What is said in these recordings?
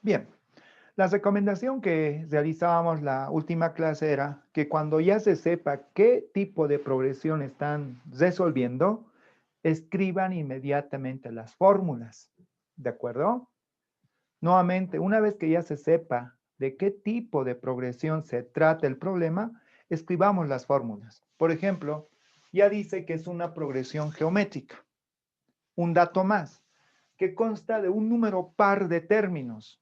Bien, la recomendación que realizábamos la última clase era que cuando ya se sepa qué tipo de progresión están resolviendo, escriban inmediatamente las fórmulas. ¿De acuerdo? Nuevamente, una vez que ya se sepa de qué tipo de progresión se trata el problema, escribamos las fórmulas. Por ejemplo, ya dice que es una progresión geométrica. Un dato más, que consta de un número par de términos.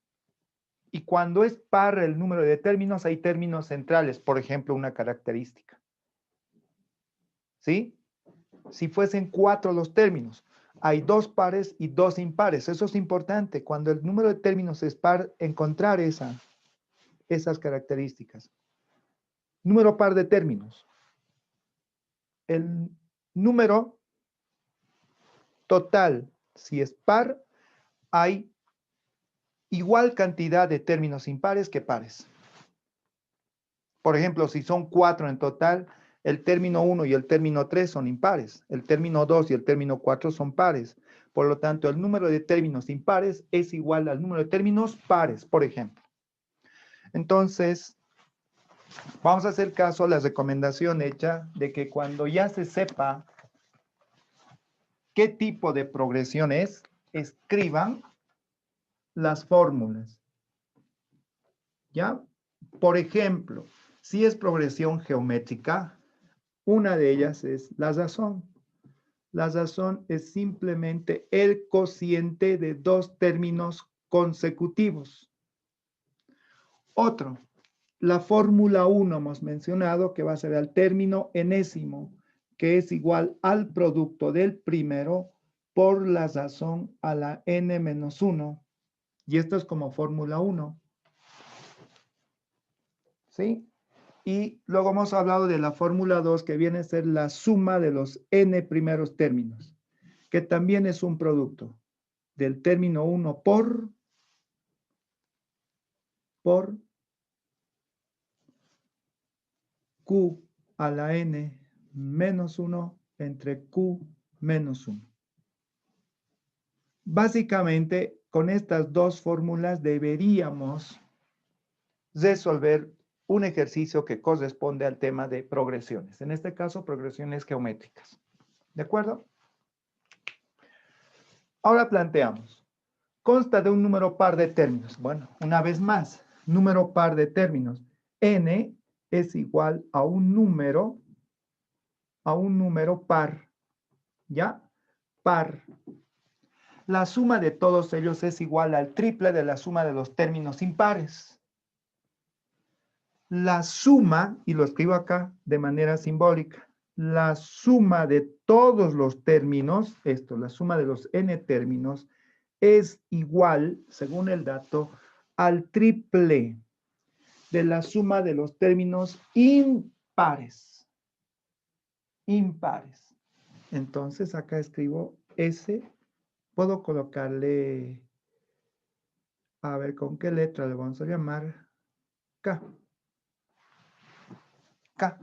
Y cuando es par el número de términos, hay términos centrales, por ejemplo, una característica. ¿Sí? Si fuesen 4 los términos, hay 2 pares y 2 impares. Eso es importante. Cuando el número de términos es par, encontrar esas características. Número par de términos. El número total, si es par, hay igual cantidad de términos impares que pares. Por ejemplo, si son 4 en total, el término 1 y el término 3 son impares. El término 2 y el término 4 son pares. Por lo tanto, el número de términos impares es igual al número de términos pares, por ejemplo. Entonces, vamos a hacer caso a la recomendación hecha de que cuando ya se sepa qué tipo de progresión es, escriban las fórmulas. ¿Ya? Por ejemplo, si es progresión geométrica, una de ellas es la razón. La razón es simplemente el cociente de dos términos consecutivos. Otro, la fórmula 1 hemos mencionado que va a ser el término enésimo, que es igual al producto del primero por la razón a la n-1. Y esto es como fórmula 1. ¿Sí? Y luego hemos hablado de la fórmula 2, que viene a ser la suma de los n primeros términos, que también es un producto del término 1 por q a la n menos 1 entre q menos 1. Básicamente, con estas dos fórmulas deberíamos resolver un ejercicio que corresponde al tema de progresiones. En este caso, progresiones geométricas. ¿De acuerdo? Ahora planteamos. Consta de un número par de términos. Bueno, una vez más, número par de términos. N es igual a un número par. ¿Ya? Par. La suma de todos ellos es igual al triple de la suma de los términos impares. La suma, y lo escribo acá de manera simbólica, la suma de todos los términos, la suma de los n términos, es igual, según el dato, al triple de la suma de los términos impares. Impares. Entonces, acá escribo S. Puedo colocarle, a ver, ¿con qué letra le vamos a llamar? K. K.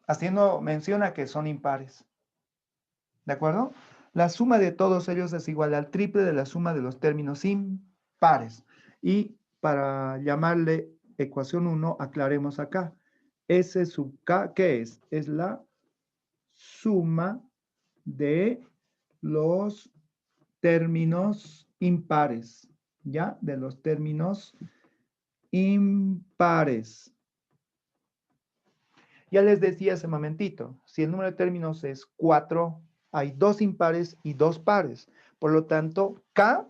Haciendo mención a que son impares. ¿De acuerdo? La suma de todos ellos es igual al triple de la suma de los términos impares. Y para llamarle ecuación 1, aclaremos acá. S sub K, ¿qué es? Es la suma de los términos impares, ¿ya? De los términos impares. Ya les decía hace un momentito, si el número de términos es 4, hay 2 impares y 2 pares. Por lo tanto, K,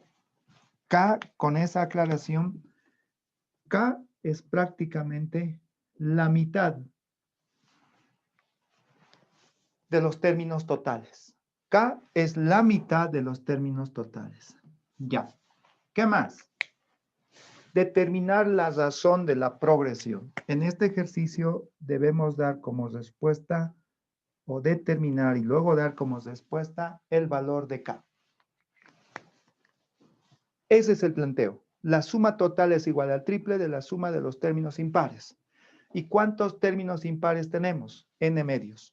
con esa aclaración, K es prácticamente la mitad de los términos totales. K es la mitad de los términos totales. Ya. ¿Qué más? Determinar la razón de la progresión. En este ejercicio debemos dar como respuesta o determinar y luego dar como respuesta el valor de K. Ese es el planteo. La suma total es igual al triple de la suma de los términos impares. ¿Y cuántos términos impares tenemos? N medios.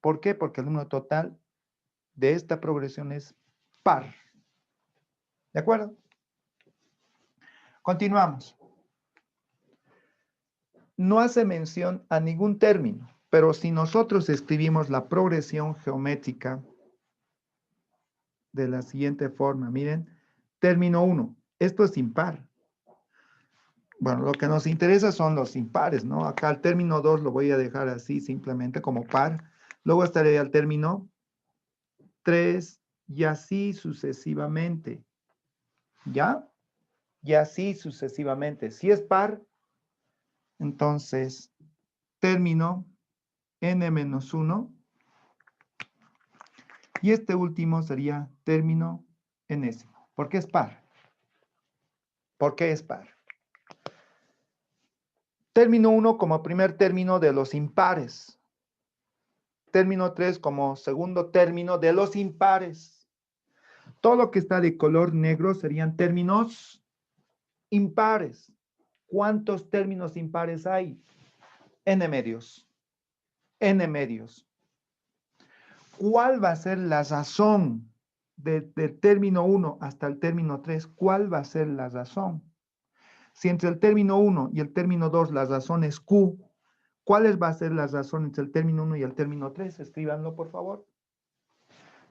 ¿Por qué? Porque el número total de esta progresión es par. ¿De acuerdo? Continuamos. No hace mención a ningún término, pero si nosotros escribimos la progresión geométrica de la siguiente forma, miren, término 1, esto es impar. Bueno, lo que nos interesa son los impares, ¿no? Acá el término 2 lo voy a dejar así, simplemente como par. Luego estaré al término 3 y así sucesivamente. ¿Ya? Y así sucesivamente. Si es par, entonces término n-1 y este último sería término enésimo. ¿Por qué es par? ¿Por qué es par? Término 1 como primer término de los impares. Término 3 como segundo término de los impares. Todo lo que está de color negro serían términos impares. ¿Cuántos términos impares hay? N medios. N medios. ¿Cuál va a ser la razón del término 1 hasta el término 3? ¿Cuál va a ser la razón? Si entre el término 1 y el término 2 la razón es Q, ¿cuál va a ser la razón entre el término 1 y el término 3? Escríbanlo, por favor.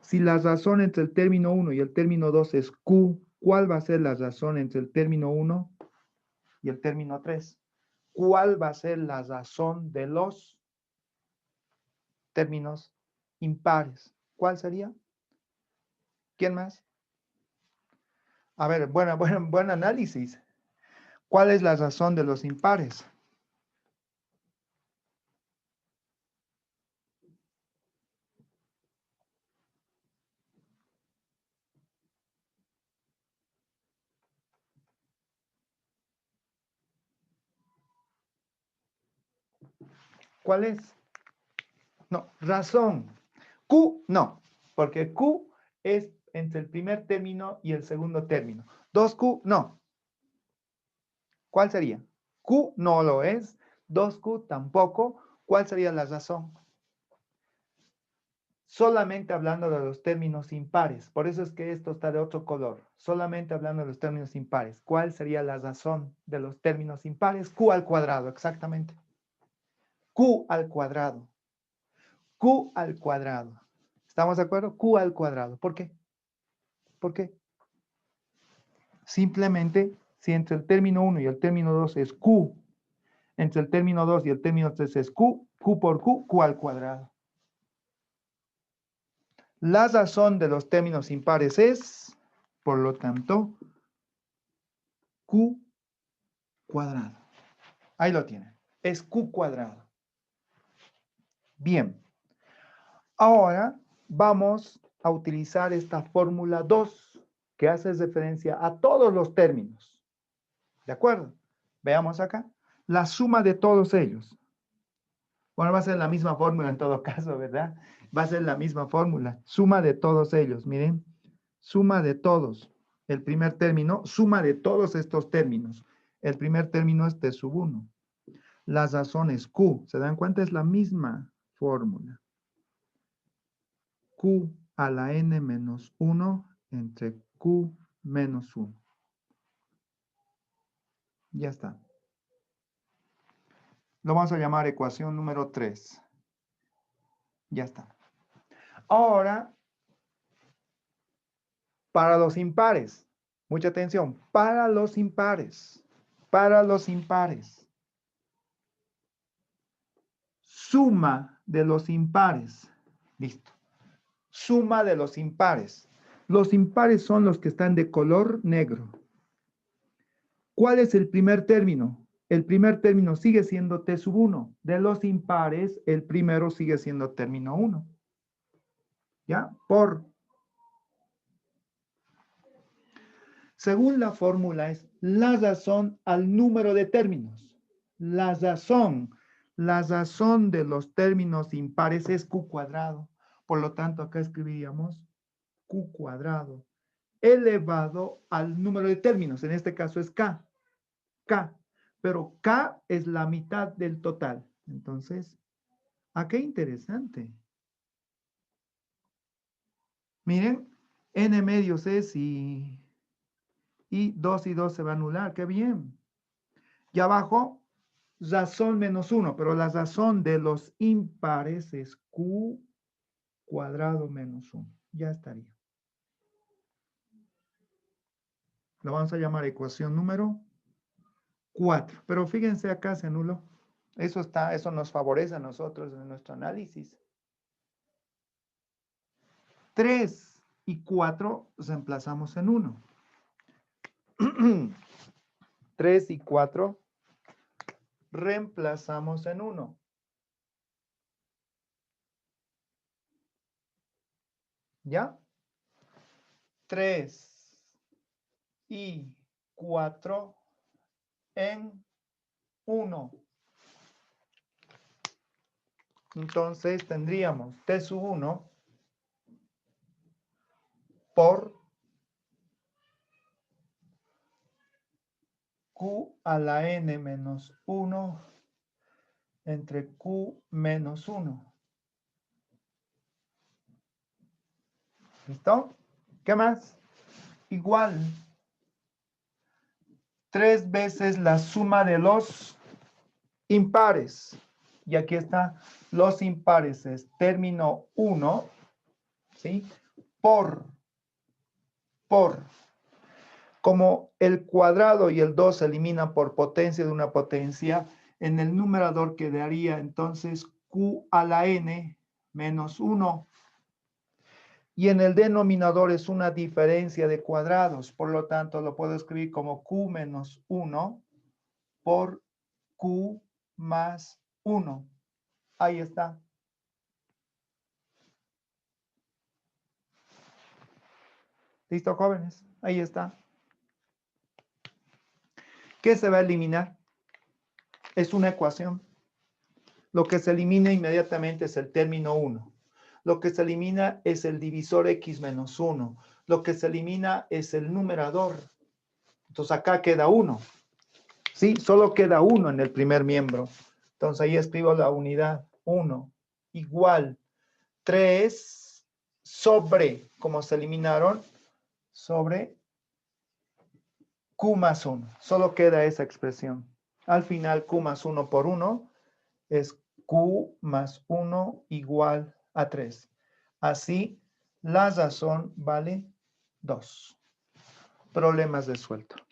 Si la razón entre el término 1 y el término 2 es Q, ¿cuál va a ser la razón entre el término 1 y el término 3? ¿Cuál va a ser la razón de los términos impares? ¿Cuál sería? ¿Quién más? A ver, buen análisis. ¿Cuál es la razón de los impares? ¿Cuál es? No, razón. Q, no, porque Q es entre el primer término y el segundo término. 2Q, no. ¿Cuál sería? Q no lo es, 2Q tampoco. ¿Cuál sería la razón? Solamente hablando de los términos impares. Por eso es que esto está de otro color. Solamente hablando de los términos impares. ¿Cuál sería la razón de los términos impares? Q al cuadrado, exactamente. Q al cuadrado. Q al cuadrado. ¿Estamos de acuerdo? Q al cuadrado. ¿Por qué? ¿Por qué? Simplemente, si entre el término 1 y el término 2 es Q, entre el término 2 y el término 3 es Q, Q por Q, Q al cuadrado. La razón de los términos impares es, por lo tanto, Q cuadrado. Ahí lo tienen. Es Q cuadrado. Bien. Ahora vamos a utilizar esta fórmula 2 que hace referencia a todos los términos. ¿De acuerdo? Veamos acá. La suma de todos ellos. Bueno, va a ser la misma fórmula en todo caso, ¿verdad? Va a ser la misma fórmula. Suma de todos ellos, miren. Suma de todos. El primer término, suma de todos estos términos. El primer término es T sub 1. La razón es Q. ¿Se dan cuenta? Es la misma fórmula. Q a la n menos 1 entre Q menos 1. Ya está. Lo vamos a llamar ecuación número 3. Ya está. Ahora, para los impares, mucha atención, para los impares, suma de los impares, listo, suma de los impares. Los impares son los que están de color negro. ¿Cuál es el primer término? El primer término sigue siendo T sub 1. De los impares, el primero sigue siendo término 1. ¿Ya? Según la fórmula es la razón al número de términos. La razón de los términos impares es Q cuadrado. Por lo tanto, acá escribiríamos Q cuadrado elevado al número de términos. En este caso es K. K. Pero K es la mitad del total. Entonces, qué interesante. Miren, N medios es y y 2 se va a anular. ¡Qué bien! Y abajo, razón menos 1, pero la razón de los impares es Q cuadrado menos 1. Ya estaría. Lo vamos a llamar ecuación número 4. Pero fíjense, acá se anuló. Eso nos favorece a nosotros en nuestro análisis. 3 y 4 reemplazamos en 1. 3 y 4 reemplazamos en 1. ¿Ya? 3 y 4 en 1. Entonces tendríamos T sub 1 por Q a la N menos 1 entre Q menos 1. ¿Listo? ¿Qué más? Igual 3 veces la suma de los impares. Y aquí está, los impares es término 1, ¿sí? Por, como el cuadrado y el 2 se eliminan por potencia de una potencia, en el numerador quedaría entonces Q a la N menos 1. Y en el denominador es una diferencia de cuadrados, por lo tanto lo puedo escribir como Q menos 1 por Q más 1. Ahí está. ¿Listo, jóvenes? Ahí está. ¿Qué se va a eliminar? Es una ecuación. Lo que se elimina inmediatamente es el término 1. Lo que se elimina es el divisor x menos 1. Lo que se elimina es el numerador. Entonces acá queda 1. ¿Sí? Solo queda 1 en el primer miembro. Entonces ahí escribo la unidad 1 igual 3 sobre, como se eliminaron, sobre Q más 1. Solo queda esa expresión. Al final Q más 1 por 1 es Q más 1 igual a 3. Así, la razón vale 2. Problemas resueltos.